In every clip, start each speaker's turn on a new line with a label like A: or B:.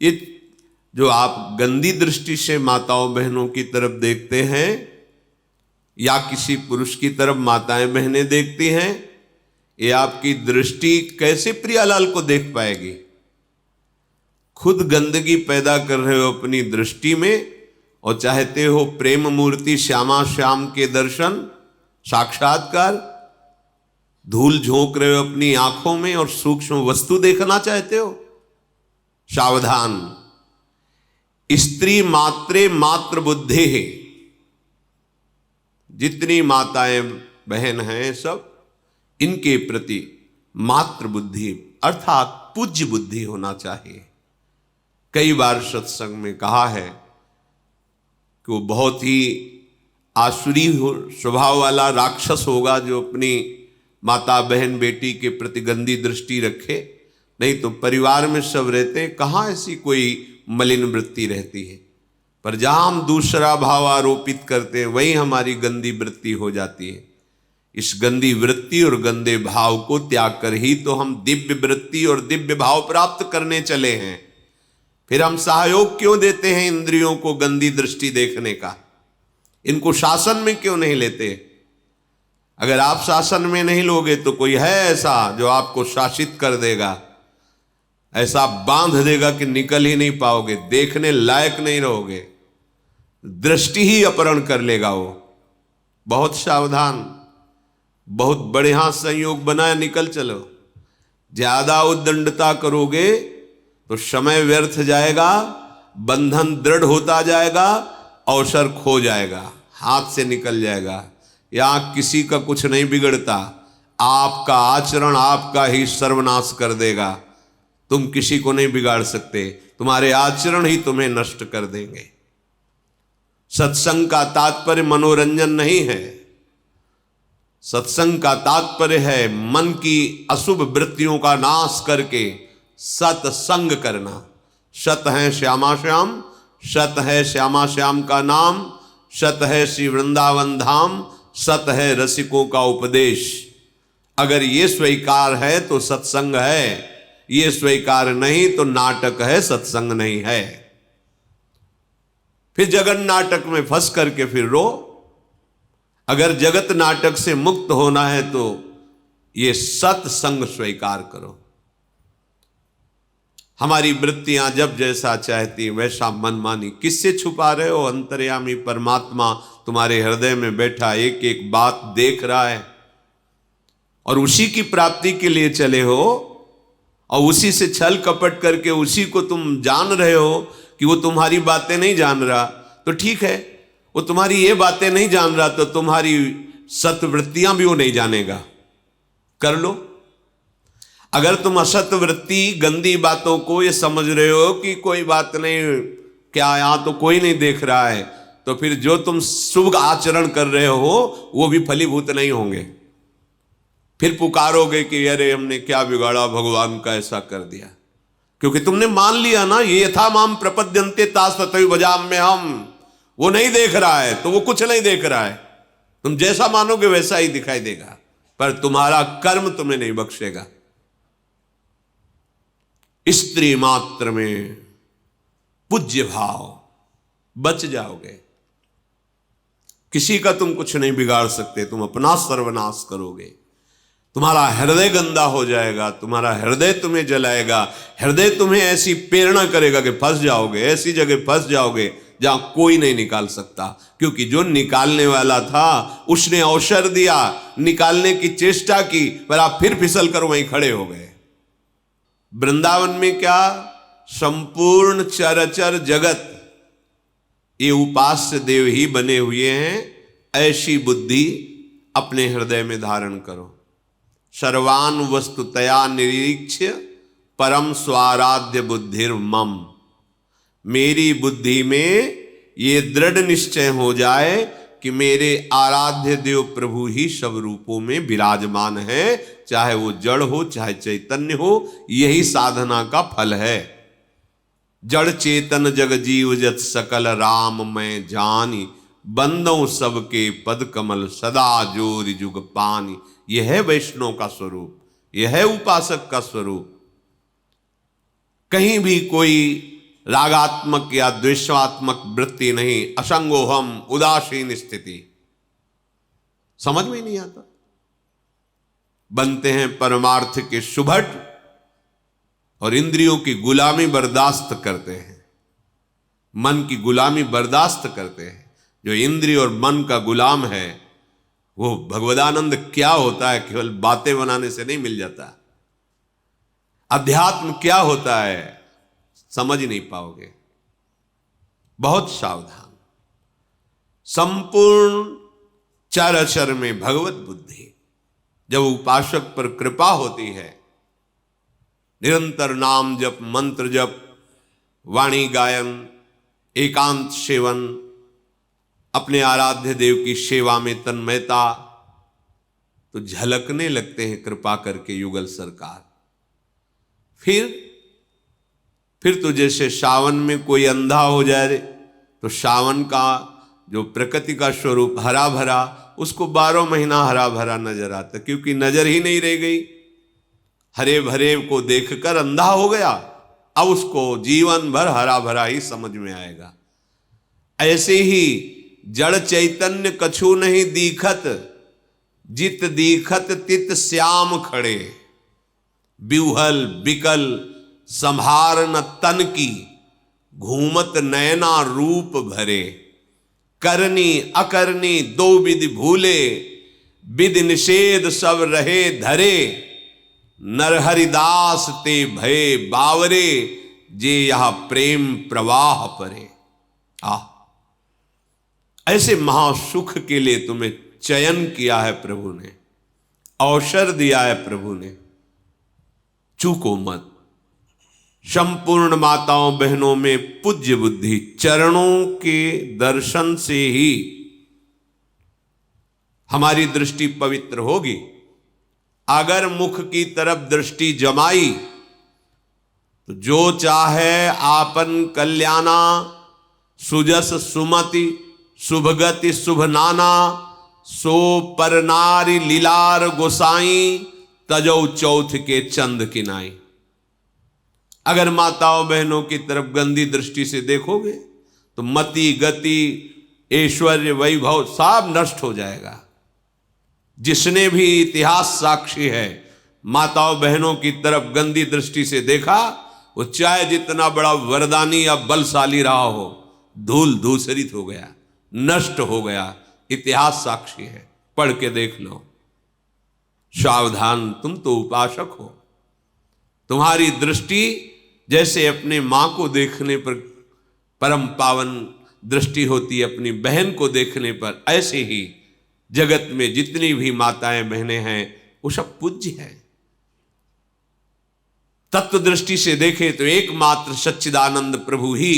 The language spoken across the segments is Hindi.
A: ये जो आप गंदी दृष्टि से माताओं बहनों की तरफ देखते हैं या किसी पुरुष की तरफ माताएं बहनें देखती हैं, ये आपकी दृष्टि कैसे प्रियालाल को देख पाएगी? खुद गंदगी पैदा कर रहे हो अपनी दृष्टि में और चाहते हो प्रेम मूर्ति श्यामा श्याम के दर्शन साक्षात्कार, धूल झोंक रहे हो अपनी आंखों में और सूक्ष्म वस्तु देखना चाहते हो। सावधान, स्त्री मात्रे मात्र बुद्धि है। जितनी माताएं बहन हैं सब, इनके प्रति मात्र बुद्धि अर्थात पूज्य बुद्धि होना चाहिए। कई बार सत्संग में कहा है कि वो बहुत ही आसुरी स्वभाव वाला राक्षस होगा जो अपनी माता बहन बेटी के प्रति गंदी दृष्टि रखे, नहीं तो परिवार में सब रहते हैं, कहाँ ऐसी कोई मलिन वृत्ति रहती है। पर जहां हम दूसरा भाव आरोपित करते हैं वहीं हमारी गंदी वृत्ति हो जाती है। इस गंदी वृत्ति और गंदे भाव को त्याग कर ही तो हम दिव्य वृत्ति और दिव्य भाव प्राप्त करने चले हैं। फिर हम सहयोग क्यों देते हैं इंद्रियों को गंदी दृष्टि देखने का? इनको शासन में क्यों नहीं लेते? अगर आप शासन में नहीं लोगे तो कोई है ऐसा जो आपको शासित कर देगा, ऐसा बांध देगा कि निकल ही नहीं पाओगे, देखने लायक नहीं रहोगे, दृष्टि ही अपहरण कर लेगा वो। बहुत सावधान, बहुत बढ़िया संयोग बनाए निकल चलो। ज्यादा उद्दंडता करोगे तो समय व्यर्थ जाएगा, बंधन दृढ़ होता जाएगा, अवसर खो जाएगा, हाथ से निकल जाएगा। यहां किसी का कुछ नहीं बिगड़ता, आपका आचरण आपका ही सर्वनाश कर देगा। तुम किसी को नहीं बिगाड़ सकते, तुम्हारे आचरण ही तुम्हें नष्ट कर देंगे। सत्संग का तात्पर्य मनोरंजन नहीं है, सत्संग का तात्पर्य है मन की अशुभ वृत्तियों का नाश करके सत्संग करना। सत है श्यामा श्याम, सत है श्यामा श्याम का नाम, सत है श्री वृंदावन धाम, सत है रसिकों का उपदेश। अगर ये स्वीकार है तो सत्संग है, ये स्वीकार नहीं तो नाटक है, सत्संग नहीं है। फिर जगत नाटक में फंस करके फिर रो। अगर जगत नाटक से मुक्त होना है तो ये सत्संग स्वीकार करो। हमारी वृत्तियां जब जैसा चाहती वैसा मनमानी किससे छुपा रहे हो? अंतर्यामी परमात्मा तुम्हारे हृदय में बैठा एक एक बात देख रहा है और उसी की प्राप्ति के लिए चले हो और उसी से छल कपट करके उसी को तुम जान रहे हो कि वो तुम्हारी बातें नहीं जान रहा, तो ठीक है, वो तुम्हारी ये बातें नहीं जान रहा तो तुम्हारी सत्वृत्तियां भी वो नहीं जानेगा, कर लो। अगर तुम असत वृत्ति गंदी बातों को ये समझ रहे हो कि कोई बात नहीं, क्या यहां तो कोई नहीं देख रहा है, तो फिर जो तुम शुभ आचरण कर रहे हो वो भी फलीभूत नहीं होंगे। फिर पुकारोगे कि अरे हमने क्या बिगाड़ा, भगवान का ऐसा कर दिया, क्योंकि तुमने मान लिया ना, ये यथा माम प्रपद्यन्ते तास तथैव भजाम्य हम। वो नहीं देख रहा है तो वो कुछ नहीं देख रहा है, तुम जैसा मानोगे वैसा ही दिखाई देगा, पर तुम्हारा कर्म तुम्हें नहीं बख्शेगा। स्त्री मात्र में पूज्य भाव, बच जाओगे। किसी का तुम कुछ नहीं बिगाड़ सकते, तुम अपना सर्वनाश करोगे। तुम्हारा हृदय गंदा हो जाएगा, तुम्हारा हृदय तुम्हें जलाएगा, हृदय तुम्हें ऐसी प्रेरणा करेगा कि फंस जाओगे, ऐसी जगह फंस जाओगे जहां कोई नहीं निकाल सकता, क्योंकि जो निकालने वाला था उसने अवसर दिया, निकालने की चेष्टा की, पर आप फिर फिसल कर वहीं खड़े हो गए। वृंदावन में क्या, संपूर्ण चराचर जगत ये उपास्य देव ही बने हुए हैं। ऐसी बुद्धि अपने हृदय में धारण करो। सर्वान वस्तुतया निरीक्ष्य परम स्वाराध्य बुद्धिर्मम। मेरी बुद्धि में ये दृढ़ निश्चय हो जाए कि मेरे आराध्य देव प्रभु ही सब रूपों में विराजमान है, चाहे वो जड़ हो चाहे चैतन्य हो, यही साधना का फल है। जड़ चेतन जग जीव जत सकल राम मैं जानी, बंदों सबके पद कमल सदा जोर जुग पानी। यह है वैष्णव का स्वरूप, यह है उपासक का स्वरूप। कहीं भी कोई रागात्मक या द्वेषात्मक वृत्ति नहीं, असंगोहम उदासीन स्थिति। समझ में नहीं आता। बनते हैं परमार्थ के सुभट और इंद्रियों की गुलामी बर्दाश्त करते हैं, मन की गुलामी बर्दाश्त करते हैं। जो इंद्रिय और मन का गुलाम है वो भगवदानंद क्या होता है केवल बातें बनाने से नहीं मिल जाता। अध्यात्म क्या होता है समझ नहीं पाओगे। बहुत सावधान। संपूर्ण चर अचर में भगवत बुद्धि। जब उपासक पर कृपा होती है, निरंतर नाम जप, मंत्र जप, वाणी गायन, एकांत सेवन, अपने आराध्य देव की सेवा में तन्मयता, तो झलकने लगते हैं कृपा करके युगल सरकार। फिर तो जैसे सावन में कोई अंधा हो जाए तो सावन का जो प्रकृति का स्वरूप हरा भरा, उसको 12 महीना हरा भरा नजर आता, क्योंकि नजर ही नहीं रह गई। हरे भरे को देखकर अंधा हो गया, अब उसको जीवन भर हरा भरा ही समझ में आएगा। ऐसे ही जड़ चैतन्य कछु नहीं दीखत, जित दीखत तित श्याम खड़े। बिउहल बिकल संभार न तन की, घूमत नयना रूप भरे। करनी अकरनी दो विधि भूले, विधि निषेध सब रहे धरे। नरहरिदास ते भय बावरे, जे यह प्रेम प्रवाह परे। ऐसे महासुख के लिए तुम्हें चयन किया है प्रभु ने, अवसर दिया है प्रभु ने, चूको मत। संपूर्ण माताओं बहनों में पूज्य बुद्धि, चरणों के दर्शन से ही हमारी दृष्टि पवित्र होगी। अगर मुख की तरफ दृष्टि जमाई तो जो चाहे आपन कल्याणा, सुजस सुमति शुभगति शुभ नाना। सो पर नारी लीलार गोसाई, तजौ चौथ के चंद किनाई। अगर माताओं बहनों की तरफ गंदी दृष्टि से देखोगे तो मति गति ऐश्वर्य वैभव सब नष्ट हो जाएगा। जिसने भी इतिहास साक्षी है माताओं बहनों की तरफ गंदी दृष्टि से देखा, वो चाहे जितना बड़ा वरदानी या बलशाली रहा हो, धूल धूसरित हो गया, नष्ट हो गया। इतिहास साक्षी है, पढ़ के देख लो। सावधान, तुम तो उपासक हो। तुम्हारी दृष्टि जैसे अपने मां को देखने पर परम पावन दृष्टि होती है, अपनी बहन को देखने पर, ऐसे ही जगत में जितनी भी माताएं बहनें हैं वो सब पूज्य है। तत्व दृष्टि से देखे तो एकमात्र सच्चिदानंद प्रभु ही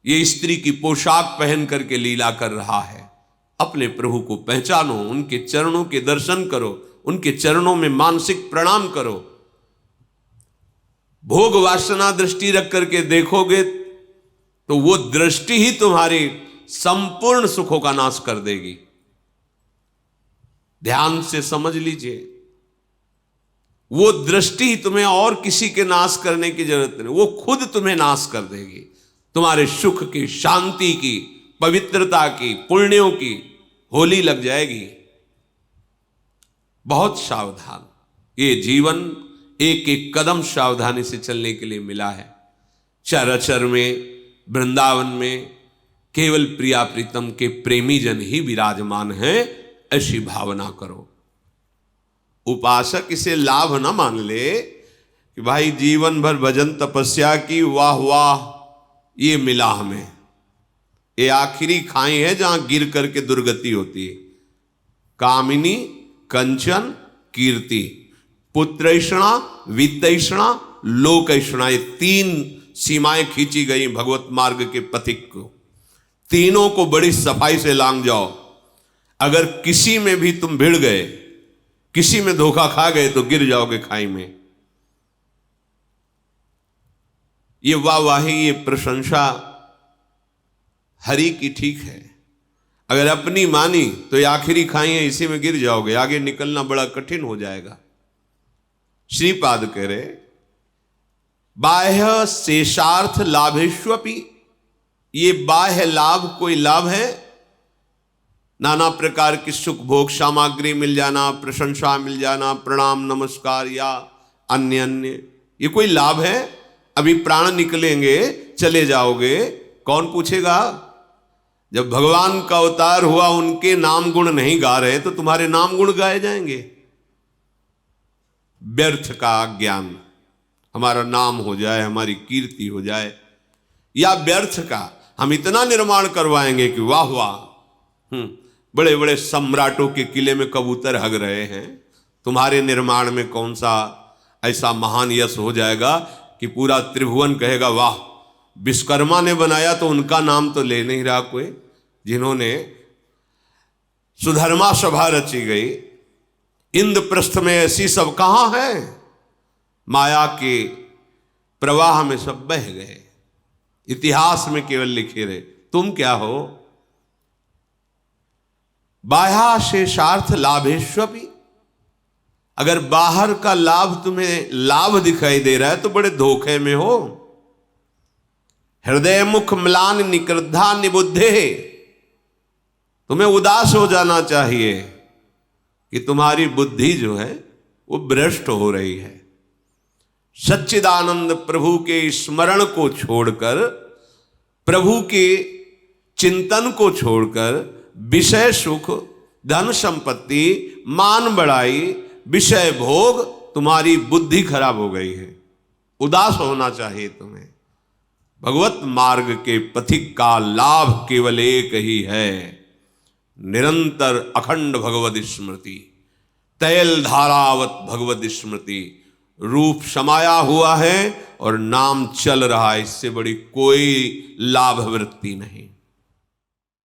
A: ये स्त्री की पोशाक पहन करके लीला कर रहा है। अपने प्रभु को पहचानो, उनके चरणों के दर्शन करो, उनके चरणों में मानसिक प्रणाम करो। भोग वासना दृष्टि रख करके देखोगे तो वो दृष्टि ही तुम्हारी संपूर्ण सुखों का नाश कर देगी। ध्यान से समझ लीजिए, वो दृष्टि ही तुम्हें और किसी के नाश करने की जरूरत नहीं, वो खुद तुम्हें नाश कर देगी। तुम्हारे सुख की, शांति की, पवित्रता की, पुण्यों की होली लग जाएगी। बहुत सावधान। ये जीवन एक एक कदम सावधानी से चलने के लिए मिला है। चराचर में, वृंदावन में केवल प्रिया प्रीतम के प्रेमी जन ही विराजमान हैं, ऐसी भावना करो। उपासक इसे लाभ ना मान ले कि भाई जीवन भर भजन तपस्या की, वाह वाह ये मिला हमें। ये आखिरी खाई है जहां गिर करके दुर्गति होती है। कामिनी, कंचन, कीर्ति, पुत्रैषणा, वित्तैषणा, लोकैषणा, ये 3 सीमाएं खींची गई भगवत मार्ग के पथिक को। तीनों को बड़ी सफाई से लांग जाओ। अगर किसी में भी तुम भिड़ गए, किसी में धोखा खा गए तो गिर जाओगे खाई में। ये वाहवाही, ये प्रशंसा हरि की ठीक है। अगर अपनी मानी तो ये आखिरी खाई है, इसी में गिर जाओगे, आगे निकलना बड़ा कठिन हो जाएगा। श्रीपाद कह रहे बाह्य शेषार्थ लाभेष्वपि, ये बाह्य लाभ कोई लाभ है? नाना प्रकार की सुख भोग सामग्री मिल जाना, प्रशंसा मिल जाना, प्रणाम नमस्कार या अन्य अन्य, ये कोई लाभ है? अभी प्राण निकलेंगे, चले जाओगे, कौन पूछेगा? जब भगवान का अवतार हुआ, उनके नाम गुण नहीं गा रहे तो तुम्हारे नाम गुण गाए जाएंगे? व्यर्थ का ज्ञान, हमारा नाम हो जाए, हमारी कीर्ति हो जाए, या व्यर्थ का हम इतना निर्माण करवाएंगे कि वाह वाह, बड़े बड़े सम्राटों के किले में कबूतर हग रहे हैं, तुम्हारे निर्माण में कौन सा ऐसा महान यश हो जाएगा कि पूरा त्रिभुवन कहेगा वाह, विश्वकर्मा ने बनाया तो उनका नाम तो ले नहीं रहा कोई, जिन्होंने सुधर्मा सभा रची गई, इंद्रप्रस्थ में ऐसी सब कहां है? माया के प्रवाह में सब बह गए, इतिहास में केवल लिखे रहे। तुम क्या हो? बाह्य शेषार्थ लाभेष्वपि, अगर बाहर का लाभ तुम्हें लाभ दिखाई दे रहा है तो बड़े धोखे में हो। हृदय मुख म्लान निकृद्धा निबुद्धे, तुम्हें उदास हो जाना चाहिए कि तुम्हारी बुद्धि जो है वो भ्रष्ट हो रही है। सच्चिदानंद प्रभु के स्मरण को छोड़कर, प्रभु के चिंतन को छोड़कर विषय सुख, धन संपत्ति, मान बढ़ाई, विषय भोग, तुम्हारी बुद्धि खराब हो गई है। उदास होना चाहिए तुम्हें। भगवत मार्ग के पथिक का लाभ केवल एक ही है, निरंतर अखंड भगवत स्मृति, तैल धारावत भगवत स्मृति। रूप समाया हुआ है और नाम चल रहा है, इससे बड़ी कोई लाभ वृत्ति नहीं।